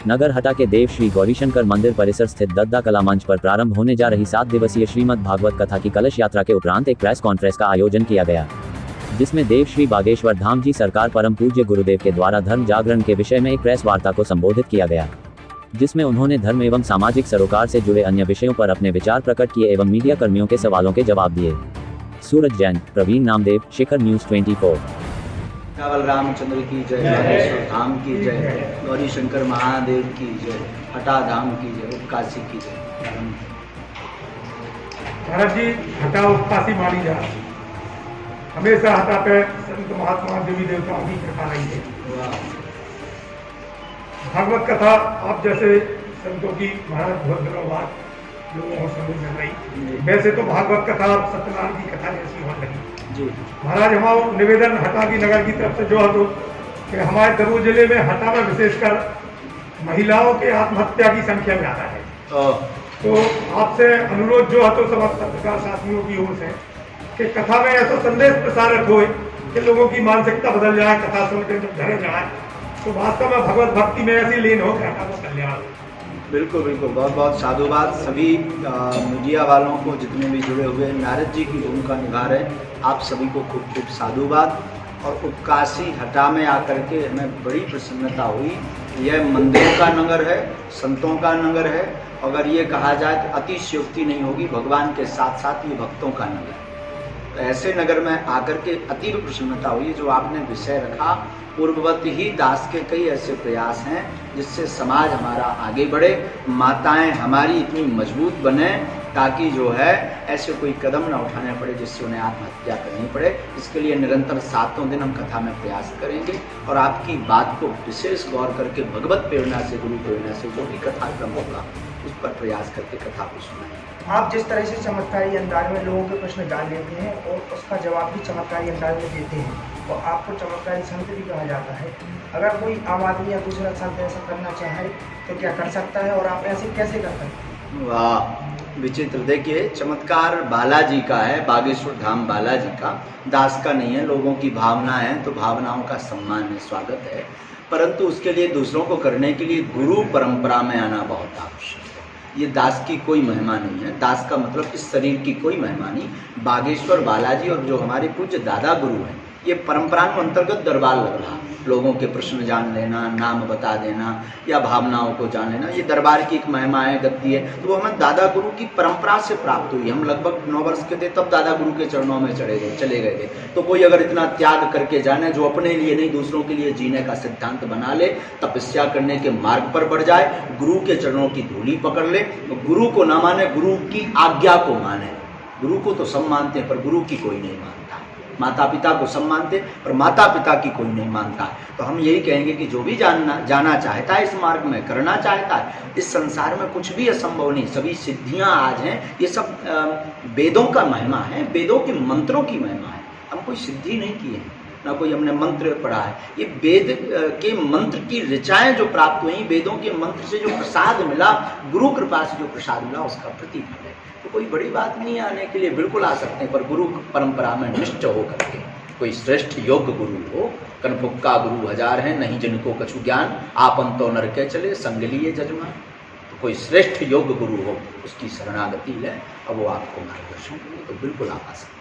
नगर हटा के देव श्री गौरीशंकर मंदिर परिसर स्थित दद्दा कला मंच पर प्रारंभ होने जा रही 7 दिवसीय श्रीमद् भागवत कथा की कलश यात्रा के उपरांत एक प्रेस कॉन्फ्रेंस का आयोजन किया गया, जिसमें देव श्री बागेश्वर धाम जी सरकार परम पूज्य गुरुदेव के द्वारा धर्म जागरण के विषय में एक प्रेस वार्ता को संबोधित किया गया, जिसमें उन्होंने धर्म एवं सामाजिक सरोकार से जुड़े अन्य विषयों पर अपने विचार प्रकट किए एवं मीडिया कर्मियों के सवालों के जवाब दिए। सूरज जैन, प्रवीण नामदेव, शिखर न्यूज 24। रामचंद्र की जय, बागेश्वर धाम की जय, गौरी शंकर महादेव की जय, हटा धाम की जय, उत्काशी की जय। महाराज जी, हटा उत्काशी मानी जा, हमेशा हटा पे संत महात्मा देवी देवताओं की कृपा रही है। भागवत कथा आप जैसे संतों की महाराज बहुत दिनों बाद लोगों को समझ में रही। वैसे तो भागवत कथा सत्यनारायण की कथा जैसी होने लगी जी। महाराज, हमारा निवेदन हटा की नगर की तरफ से जो है कि हमारे दरूर जिले में हटा में विशेषकर महिलाओं के आत्महत्या की संख्या ज्यादा है। तो आपसे अनुरोध जो है तो समस्त पत्रकार साथियों की ओर से कि कथा में ऐसा संदेश प्रसारित हो कि लोगों की मानसिकता बदल जाए, कथा सुनकर जब घरे जाए तो वास्तव में भगवत भक्ति में ऐसी लीन हो हटा को कल्याण। बिल्कुल बिल्कुल, बहुत बहुत साधुवाद सभी मीडिया वालों को, जितने भी जुड़े हुए नारद जी की भूमिका निभा रहे हैं, आप सभी को खूब खूब साधुवाद। और उत्काशी हटा में आकर के हमें बड़ी प्रसन्नता हुई। यह मंदिरों का नगर है, संतों का नगर है। अगर ये कहा जाए तो अतिशयोक्ति नहीं होगी, भगवान के साथ साथ ये भक्तों का नगर है। तो ऐसे नगर में आकर के अतीव प्रसन्नता हुई। जो आपने विषय रखा, पूर्ववत ही दास के कई ऐसे प्रयास हैं जिससे समाज हमारा आगे बढ़े, माताएं हमारी इतनी मजबूत बने ताकि जो है ऐसे कोई कदम ना उठाने पड़े जिससे उन्हें आत्महत्या करनी पड़े। इसके लिए निरंतर 7 दिन हम कथा में प्रयास करेंगे और आपकी बात को विशेष गौर करके भगवत प्रेरणा से, गुरु प्रेरणा से जो भी कथा क्रम होगा उस पर प्रयास करके कथा को सुनाएंगे। आप जिस तरह से चमत्कारी अंदाज में लोगों के प्रश्न जान लेते हैं और उसका जवाब भी चमत्कारी अंदाज में देते हैं, तो आपको चमत्कारी संत भी कहा जाता है। अगर कोई आम आदमी या दूसरा संत ऐसा करना चाहे तो क्या कर सकता है और आप ऐसे कैसे कर सकते हैं? वाह, विचित्र। देखिए, चमत्कार बालाजी का है, बागेश्वर धाम बालाजी का, दास का नहीं है। लोगों की भावना है तो भावनाओं का सम्मान है, स्वागत है, परंतु उसके लिए दूसरों को करने के लिए गुरु परंपरा में आना बहुत आवश्यक है। ये दास की कोई महिमा नहीं है। दास का मतलब इस शरीर की कोई महिमा नहीं। बागेश्वर बालाजी और जो हमारे पूज्य दादा गुरु हैं, ये परंपरा के अंतर्गत दरबार लग रहा। लोगों के प्रश्न जान लेना, नाम बता देना या भावनाओं को जान लेना, ये दरबार की एक महिमा है, गति है। तो वो हमें दादा गुरु की परंपरा से प्राप्त हुई। हम लगभग 9 वर्ष के थे तब दादा गुरु के चरणों में चले गए थे। तो कोई अगर इतना त्याग करके जाने, जो अपने लिए नहीं दूसरों के लिए जीने का सिद्धांत बना ले, तपस्या करने के मार्ग पर बढ़ जाए, गुरु के चरणों की धूली पकड़ ले, गुरु को ना माने, गुरु की आज्ञा को माने। गुरु को तो सब मानते हैं पर गुरु की कोई नहीं मानता। माता पिता को सब मानते पर माता पिता की कोई नहीं मानता। तो हम यही कहेंगे कि जो भी जाना चाहता है, इस मार्ग में करना चाहता है, इस संसार में कुछ भी असंभव नहीं। सभी सिद्धियां आज हैं। ये सब वेदों का महिमा है, वेदों के मंत्रों की महिमा है। हम कोई सिद्धि नहीं की है, ना कोई हमने मंत्र पढ़ा है। ये वेद के मंत्र की ऋचाएं जो प्राप्त हुई, वेदों के मंत्र से जो प्रसाद मिला, गुरु कृपा से जो प्रसाद मिला, उसका प्रतिफल है। तो कोई बड़ी बात नहीं, आने के लिए बिल्कुल आ सकते हैं, पर गुरु परंपरा में निष्ठ हो करके। कोई श्रेष्ठ योग्य गुरु हो, कनफुक्का गुरु 1000 हैं, नहीं जिनको कछु ज्ञान, आपन तो नरके चले संग लिए जजमान। तो कोई श्रेष्ठ योग्य गुरु हो, उसकी शरणागति ले और वो आपको मार्गदर्शन करे, तो बिल्कुल आप आ सकते हैं।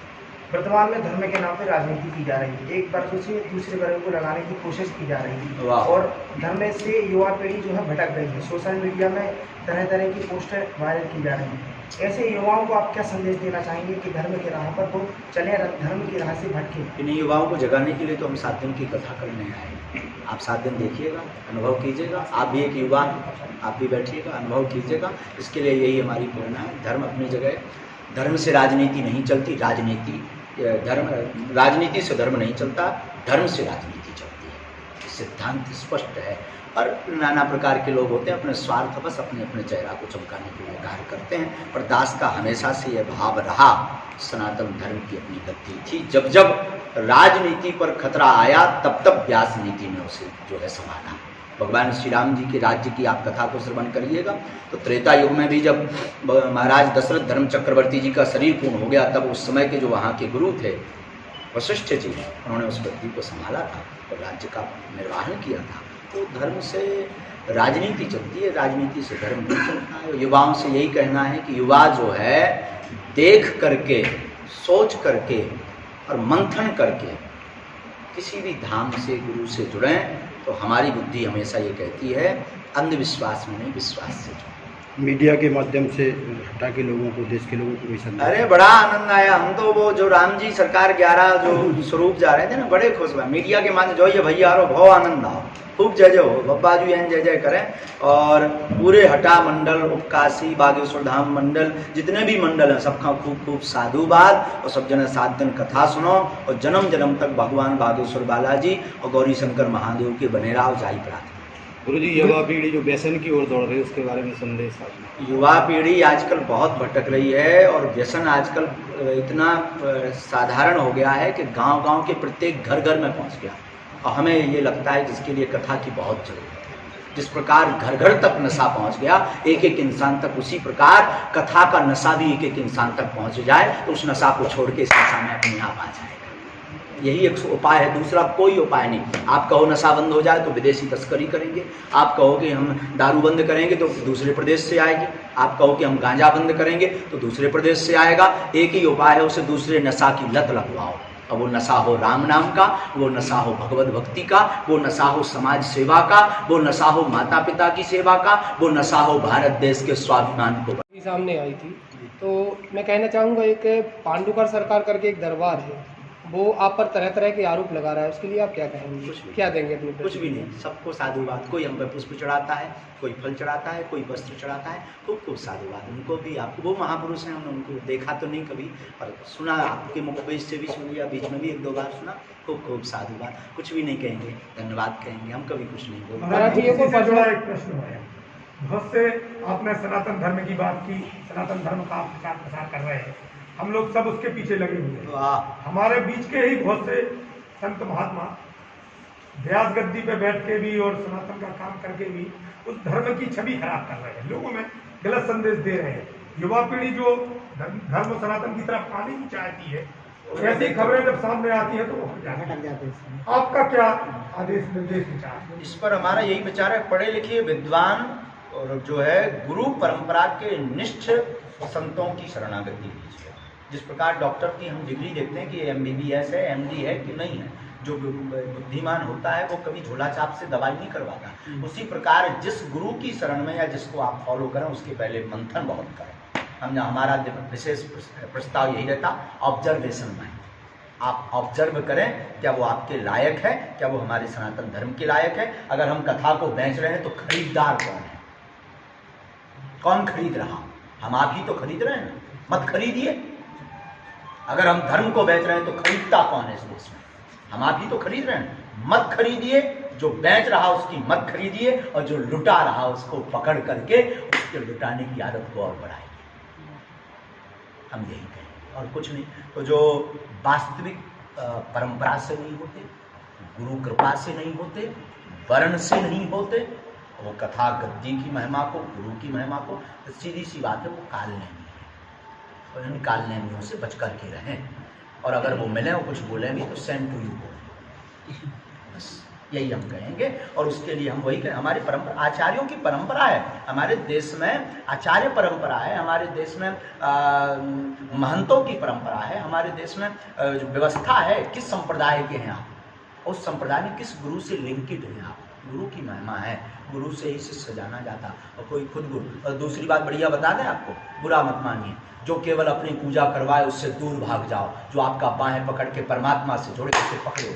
वर्तमान में धर्म के नाम पर राजनीति की जा रही है, एक वर्ग से दूसरे वर्ग को लगाने की कोशिश की जा रही है और धर्म से युवा पीढ़ी जो है भटक रही है। सोशल मीडिया में तरह तरह की पोस्टर वायरल की जा रही है। ऐसे युवाओं को आप क्या संदेश देना चाहेंगे कि धर्म के राह पर वो चले, धर्म की राह से भटके? इन युवाओं को जगाने के लिए तो हम 7 दिन की कथा करने आए। आप 7 दिन देखिएगा, अनुभव कीजिएगा। आप भी एक युवा, आप भी बैठिएगा, अनुभव कीजिएगा। इसके लिए यही हमारी प्रेरणा है। धर्म अपनी जगह, धर्म से राजनीति नहीं चलती, राजनीति से धर्म नहीं चलता, धर्म से राजनीति चलती है। सिद्धांत स्पष्ट है। और नाना प्रकार के लोग होते हैं, अपने स्वार्थवश अपने अपने चेहरा को चमकाने के लिए कार्य करते हैं। पर दास का हमेशा से यह भाव रहा, सनातन धर्म की अपनी गति थी। जब जब राजनीति पर खतरा आया तब तब व्यास नीति ने उसे जो है संभाला। भगवान श्री राम जी के राज्य की आप कथा को श्रवण करिएगा तो त्रेता युग में भी जब महाराज दशरथ धर्म चक्रवर्ती जी का शरीर पूर्ण हो गया, तब उस समय के जो वहाँ के गुरु थे वशिष्ठ जी, उन्होंने उस व्यक्ति को संभाला था और राज्य का निर्वाहन किया था। तो धर्म से राजनीति चलती है, राजनीति से धर्म नहीं चलता है। युवाओं से यही कहना है कि युवा जो है देख करके, सोच करके और मंथन करके किसी भी धाम से, गुरु से जुड़ें। तो हमारी बुद्धि हमेशा ये कहती है अंधविश्वास में नहीं, विश्वास से जुड़ें। मीडिया के माध्यम से हटा के लोगों को, देश के लोगों को भी संदेश। अरे बड़ा आनंद आया। हम तो वो जो राम जी सरकार 11 जो स्वरूप जा रहे थे ना, बड़े खुश हुए। मीडिया के माध्यम जो ये भैया रो बहुत आनंद आओ, खूब जय जय हो, बब्बा जी एन जय जय करें। और पूरे हटा मंडल, उपकाशी, बागेश्वर धाम मंडल, जितने भी मंडल हैं सबका खूब खूब साधुवाद। और सब जने 7 दिन कथा सुनो और जन्म जन्म तक भगवान बागेश्वर बालाजी और गौरी शंकर महादेव के बने रहो, जाई प्रार्थना। गुरु जी, युवा पीढ़ी जो व्यसन की ओर दौड़ रही है उसके बारे में संदेश आपने। युवा पीढ़ी आजकल बहुत भटक रही है और व्यसन आजकल इतना साधारण हो गया है कि गांव-गांव के प्रत्येक घर-घर में पहुंच गया। और हमें ये लगता है जिसके लिए कथा की बहुत जरूरत है। जिस प्रकार घर-घर तक नशा पहुंच गया, एक-एक इंसान तक, उसी प्रकार कथा का नशा भी एक-एक इंसान तक पहुंच जाए तो उस नशा को छोड़ के इस नशा में अपने आप आ जाएगा। यही एक उपाय है, दूसरा कोई उपाय नहीं। आप कहो नशा बंद हो जाए तो विदेशी तस्करी करेंगे, आप कहो कि हम दारू बंद करेंगे तो दूसरे प्रदेश से आएगी, आप कहो कि हम गांजा बंद करेंगे तो दूसरे प्रदेश से आएगा। एक ही उपाय है, उसे दूसरे नशा की लत लगवाओ। अब वो नशा हो राम नाम का, वो नशा हो भगवत भक्ति का, वो नशा हो समाज सेवा का, वो नशा हो माता पिता की सेवा का, वो नशा हो भारत देश के स्वाभिमान को। सामने आई थी तो मैं कहना चाहूँगा, एक पांडुकर सरकार करके एक दरबार है, वो आप पर तरह तरह के आरोप लगा रहा है, उसके लिए आप क्या कहेंगे, क्या देंगे अपने? कुछ भी नहीं, सबको साधुवाद। कोई हम पे पुष्प चढ़ाता है, कोई फल चढ़ाता है, कोई वस्त्र चढ़ाता है, खूब खूब साधुवाद। उनको भी, आप वो महापुरुष हैं, उनको देखा तो नहीं कभी, पर सुना आपके मुखबेज से भी सुन लिया, बीच में भी 1-2 बार सुना। खूब खूब साधुवाद, कुछ भी नहीं कहेंगे, धन्यवाद कहेंगे, हम कभी कुछ नहीं बोलेंगे। एक प्रश्न है, बहुत से आपने सनातन धर्म की बात की, सनातन धर्म का आप प्रचार प्रसार कर रहे हैं, हम लोग सब उसके पीछे लगे हुए हैं। हमारे बीच के ही बहुत से संत महात्मा व्यास गद्दी पे बैठ के भी और सनातन का काम करके भी उस धर्म की छवि खराब कर रहे हैं, लोगों में गलत संदेश दे रहे हैं। युवा पीढ़ी जो धर्म सनातन की तरफ आने की चाहती है, ऐसी खबरें जब सामने आती है तो वो हट जाते हैं। आपका क्या आदेश निर्देश विचार? इस पर हमारा यही विचार है, पढ़े लिखे विद्वान और जो है गुरु परंपरा के निष्ठ संतों की शरणागति कीजिए। जिस प्रकार डॉक्टर की हम डिग्री देखते हैं कि MBBS है, MD है कि नहीं है, जो बुद्धिमान होता है वो कभी झोला छाप से दवाई नहीं करवाता। उसी प्रकार जिस गुरु की शरण में या जिसको आप फॉलो करें उसके पहले मंथन बहुत करें। हमारा विशेष प्रस्ताव यही रहता, ऑब्जर्वेशन माइंड। आप ऑब्जर्व करें, क्या वो आपके लायक है, क्या वो हमारे सनातन धर्म के लायक है। अगर हम कथा को बेच रहे हैं तो खरीदार कौन है, कौन खरीद रहा? हम आप ही तो खरीद रहे हैं, मत खरीदिए। अगर हम धर्म को बेच रहे हैं तो खरीदता कौन है इस देश में? हम आप ही तो खरीद रहे हैं, मत खरीदिए। जो बेच रहा उसकी मत खरीदिए और जो लुटा रहा उसको पकड़ करके उसके लुटाने की आदत को और बढ़ाइए। हम यही कहें और कुछ नहीं। तो जो वास्तविक परंपरा से नहीं होते, गुरु कृपा से नहीं होते, वर्ण से नहीं होते, वो कथा गद्दी की महिमा को, गुरु की महिमा को, तो सीधी सी बात है वो काल नहीं है। और इन काल नेमियों से बच कर के रहें। और अगर वो मिले और कुछ बोले भी तो सेम टू यू बोलें, बस यही हम कहेंगे। और उसके लिए हम वही कहें, हमारी परंपरा आचार्यों की परंपरा है, हमारे देश में आचार्य परंपरा है, हमारे देश में महंतों की परंपरा है, हमारे देश में जो व्यवस्था है, किस संप्रदाय के हैं आप, उस संप्रदाय में किस गुरु से लिंकित हैं आप। गुरु की महिमा है, गुरु से ही शिष्य जाना जाता। और कोई खुद गुरु। और दूसरी बात बढ़िया बता दें आपको, बुरा मत मानिए, जो केवल अपनी पूजा करवाए उससे दूर भाग जाओ। जो आपका बाहें पकड़ के परमात्मा से जोड़े उसे पकड़ो,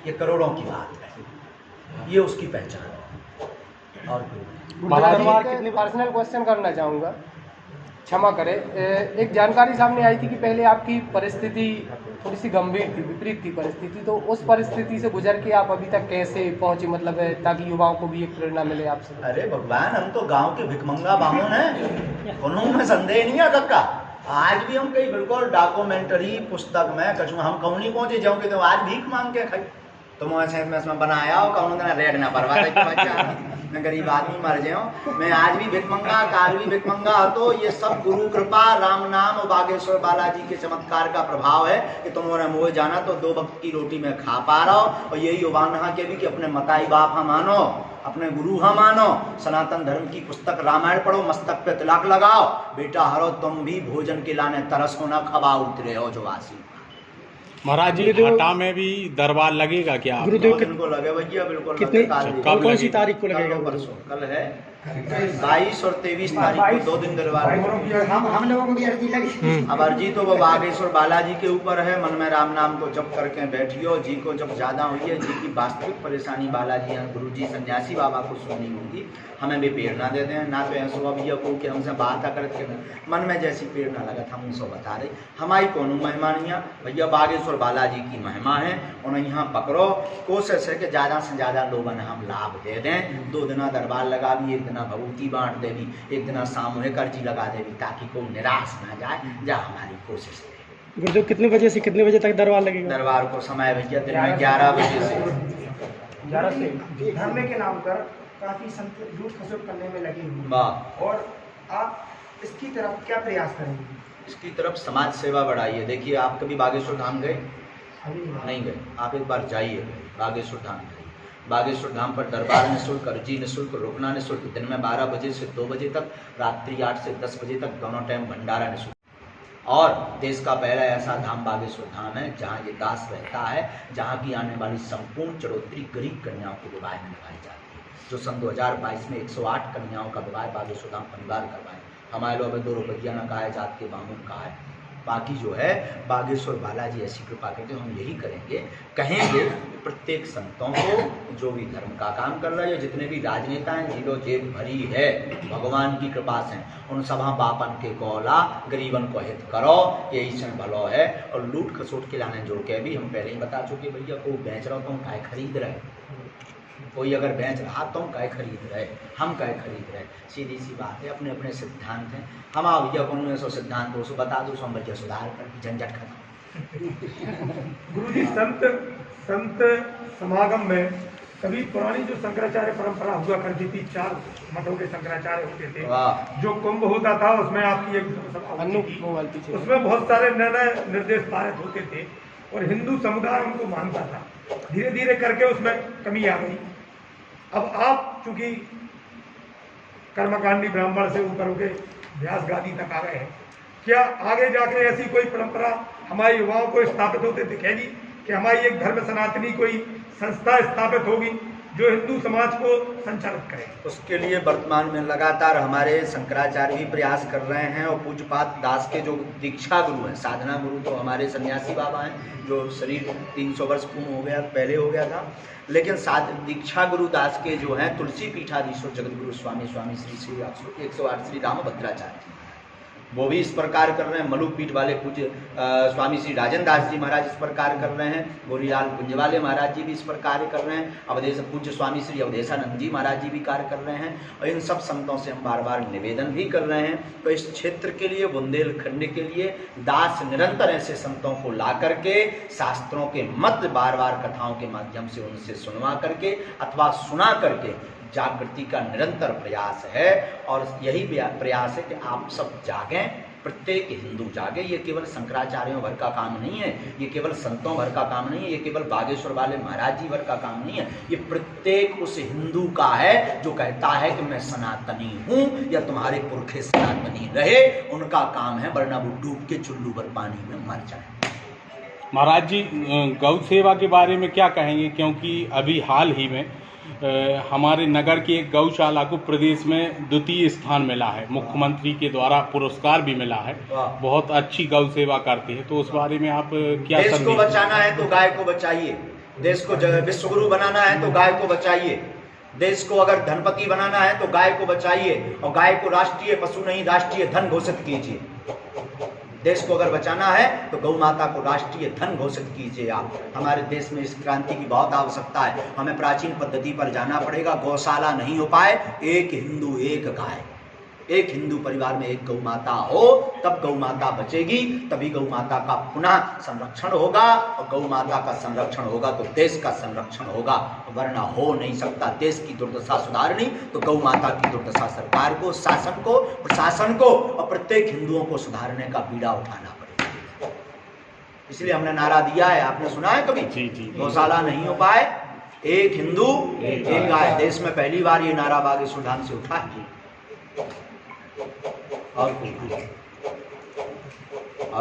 ये करोड़ों की बात है, ये उसकी पहचान है। और पर्सनल क्वेश्चन करना चाहूँगा, क्षमा करें। एक जानकारी सामने आई थी कि पहले आपकी परिस्थिति थोड़ी सी गंभीर थी, विपरीत थी परिस्थिति, तो उस परिस्थिति से गुजर के आप अभी तक कैसे पहुंचे, मतलब ताकि युवाओं को भी एक प्रेरणा मिले आपसे? अरे भगवान, हम तो गांव के भिखमंगा बामन हैं, उन्होंने संदेह नहीं है का। आज भी हम कहीं बिल्कुल डॉक्यूमेंटरी पुस्तक में कछु हम कहूँ नहीं पहुँचे जाओगे तो आज भीख मांग के खाई। तुम ऐसे इसमें बनाया हो कौन दिन रेड ना परवा मैं गरीब आदमी मर जाऊँ, मैं आज भी भिकमंगा, काल भी भिकमंगा। तो ये सब गुरु कृपा, राम नाम और बागेश्वर बालाजी के चमत्कार का प्रभाव है कि तुमने मुँह जाना तो 2 वक्त की रोटी में खा पा रहा हो। और यही उबानहा के भी कि अपने मताई बाप हम मानो, अपने गुरु हम मानो, सनातन धर्म की पुस्तक रामायण पढ़ो, मस्तक पे तिलक लगाओ, बेटा हरो तुम भी भोजन के लाने तरस हो, ना खबा उतरे हो जो वासी। महाराज जी घाटा में भी दरबार लगेगा क्या? गुरुदेव को लगे भैया, बिल्कुल कितने कौन सी तारीख को लगेगा? परसों, कल है 22 और 23 तारीख को 2 दिन दरबार। हम लोगों को भी अर्जी लगी। अब अर्जी तो वो बागेश्वर बालाजी के ऊपर है। मन में राम नाम को जप करके बैठियो। जी को जब ज्यादा हुई है, जी की वास्तविक परेशानी बालाजी गुरु जी सन्यासी बाबा को सुननी होगी, हमें भी प्रेरणा दे दें। ना तो ऐसा भैया को कि हमसे बात करके मन में जैसी प्रेरणा लगा था उनसे बता रहे। हमारी कौन महिमा नहीं है भैया, बागेश्वर बालाजी की महिमा है। उन्हें यहाँ पकड़ो, कोशिश है कि ज़्यादा से ज़्यादा लोगों ने हम लाभ दे दें। 2 दिन दरबार लगा भी, 1 दिन भभूति बांट दे भी, 1 दिन सामूहिक अर्जी लगा दे भी, ताकि कोई निराश ना जाए। जा हमारी कोशिश है। गुरुदेव कितने बजे से कितने बजे तक दरबार लगेगा? दरबार को समय भैया दिन में 11 बजे से 11 से धर्म के नाम पर काफी संत लूट खसोट करने में लगे हुए वाह। और आप इसकी तरफ क्या प्रयास करेंगे? इसकी तरफ समाज सेवा बढ़ाइए। देखिए, आप कभी बागेश्वर धाम गए? नहीं गए? आप एक बार जाइए बागेश्वर धाम। बागेश्वर धाम पर दरबार निःशुल्क, अर्जी निःशुल्क, रुकना निःशुल्क, दिन में 12 बजे से 2 बजे तक, रात्रि 8 से 10 बजे तक, दोनों टाइम भंडारा निःशुल्क। और देश का पहला ऐसा धाम बागेश्वर धाम है जहाँ ये दास रहता है, जहाँ की आने वाली संपूर्ण चढ़ोतरी गरीब कन्याओं के विवाह में निभाई जाती है। जो सन 2022 में 108 कन्याओं का विवाह बागेश्वर धाम परिवार करवाए। हमारे लोग 2 रुपया न कहा है, जात के बामुन कहा है। बाकी जो है बागेश्वर बालाजी ऐसी कृपा करते, हम यही कहेंगे प्रत्येक संतों को, जो भी धर्म का काम कर रहे हैं, जितने भी राजनेता हैं, जिलो जेब भरी है भगवान की कृपा से, उन सभा बापन के कौला गरीबन को हित करो, यही से भलो है। और लूट खसोट के लाने जोड़ के भी हम पहले ही बता चुके भैया, को बेच रहा तो काय खरीद रहे, कोई अगर बेच रहा तो काय खरीद रहे, हम काय खरीद रहे। सीधी सी बात है, अपने अपने सिद्धांत हैं। हम भैया कौन सो सिद्धांत हो बता दो, सो हम भैया सुधार कर झंझट खत्म। गुरु जी संत समागम में कभी पुरानी जो शंकराचार्य परंपरा हुआ करती थी, 4 मठों के शंकराचार्य होते थे, जो कुंभ होता था उसमें आपकी एक उसमें बहुत सारे निर्णय निर्देश पारित होते थे और हिंदू समुदाय उनको मानता था। धीरे धीरे करके उसमें कमी आ गई। अब आप चूंकि कर्मकांडी ब्राह्मण से ऊपर होके व्यास गादी तक आ गए हैं, क्या आगे जाकर ऐसी कोई परंपरा हमारे युवाओं को स्थापित होते दिखेगी कि हमारी एक धर्म सनातनी कोई संस्था स्थापित होगी जो हिंदू समाज को संचालित करे? उसके लिए वर्तमान में लगातार हमारे शंकराचार्य भी प्रयास कर रहे हैं। और पूज्यपाद दास के जो दीक्षा गुरु हैं, साधना गुरु तो हमारे सन्यासी बाबा हैं, जो शरीर 300 वर्ष पूर्ण हो गया, पहले हो गया था। लेकिन दीक्षा गुरु दास के जो हैं तुलसी पीठाधीश्वर जगत गुरु स्वामी श्री 108 श्री रामभद्राचार्य, वो भी इस प्रकार कर रहे हैं। मलुक पीठ वाले पूज्य स्वामी श्री राजन दास जी महाराज इस प्रकार कर रहे हैं। गोरीलाल कुंज वाले महाराज जी भी इस प्रकार कर रहे हैं। अवधेश पूज्य स्वामी श्री अवधेशानंद जी महाराज जी भी कार्य कर रहे हैं। और इन सब संतों से हम बार बार निवेदन भी कर रहे हैं। तो इस क्षेत्र के लिए, बुंदेलखंड के लिए दास निरंतर ऐसे संतों को ला करके शास्त्रों के मत बार बार कथाओं के माध्यम से उनसे सुनवा करके अथवा सुना करके जागृति का निरंतर प्रयास है। और यही प्रयास है कि आप सब जागें, प्रत्येक हिंदू जागे। ये केवल शंकराचार्यों भर का काम नहीं है, ये केवल संतों भर का काम नहीं है, ये केवल बागेश्वर वाले महाराज जी भर का काम नहीं है, ये प्रत्येक उस हिंदू का है जो कहता है कि मैं सनातनी हूँ या तुम्हारे पुरखे सनातनी रहे। उनका काम है, वरना वो डूब के चुल्लू भर पानी में मर जाए। महाराज जी, गौ सेवा के बारे में क्या कहेंगे? क्योंकि अभी हाल ही में हमारे नगर की एक गौशाला को प्रदेश में 2य स्थान मिला है, मुख्यमंत्री के द्वारा पुरस्कार भी मिला है। बहुत अच्छी गौ सेवा करती है, तो उस बारे में आप क्या? देश को बचाना है तो गाय को बचाइए, देश को विश्वगुरु बनाना है तो गाय को बचाइए, देश को अगर धनपति बनाना है तो गाय को बचाइए और गाय को राष्ट्रीय पशु नहीं राष्ट्रीय धन घोषित कीजिए। देश को अगर बचाना है तो गौ माता को राष्ट्रीय धन घोषित कीजिए आप। हमारे देश में इस क्रांति की बहुत आवश्यकता है। हमें प्राचीन पद्धति पर जाना पड़ेगा। गौशाला नहीं हो पाए, एक हिंदू एक गाय, एक हिंदू परिवार में एक गौ माता हो, तब गौ माता बचेगी, तभी गौ माता का पुनः संरक्षण होगा, और गौ माता का संरक्षण होगा तो देश का संरक्षण होगा, वरना हो नहीं सकता। देश की दुर्दशा सुधारनी तो गौ माता की दुर्दशा सरकार को, शासन को, प्रशासन को और प्रत्येक हिंदुओं को सुधारने का बीड़ा उठाना पड़ेगा। इसलिए हमने नारा दिया है, आपने सुना है कभी? गौशाला नहीं हो पाए, एक हिंदू एक गाय। देश में पहली बार ये नारा बागेश्वर धाम से उठा है। और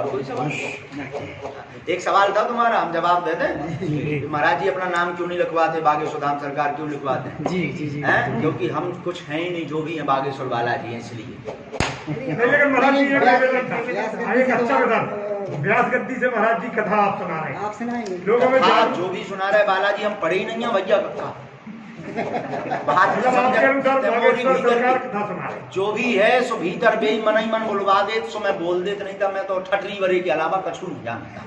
कोई सवाल? एक सवाल था तुम्हारा, हम जवाब देते हैं। महाराज जी अपना नाम क्यों नहीं लिखवाते, बागेश्वर धाम सरकार क्यों लिखवाते हैं? जी हैं? क्योंकि हम कुछ हैं ही नहीं, जो भी हैं बागेश्वर बालाजी हैं, इसलिए। लेकिन महाराज जी एक अच्छा विधान, व्यास गद्दी से महाराज जी कथा आप सुना रहे हैं, आप सुनाएंगे लोगों में आप जो भी सुना रहे बालाजी, हम पढ़े ही नहीं है भैया कथा। आपके अनुसार बागेश्वर सरकार कथा सुना रहे हैं। जो भी है सो भीतर बेई मन ही मन बुलवा दे, सो मैं बोल देते, नहीं था मैं तो ठटरी वरी के अलावा कछु नहीं जानता।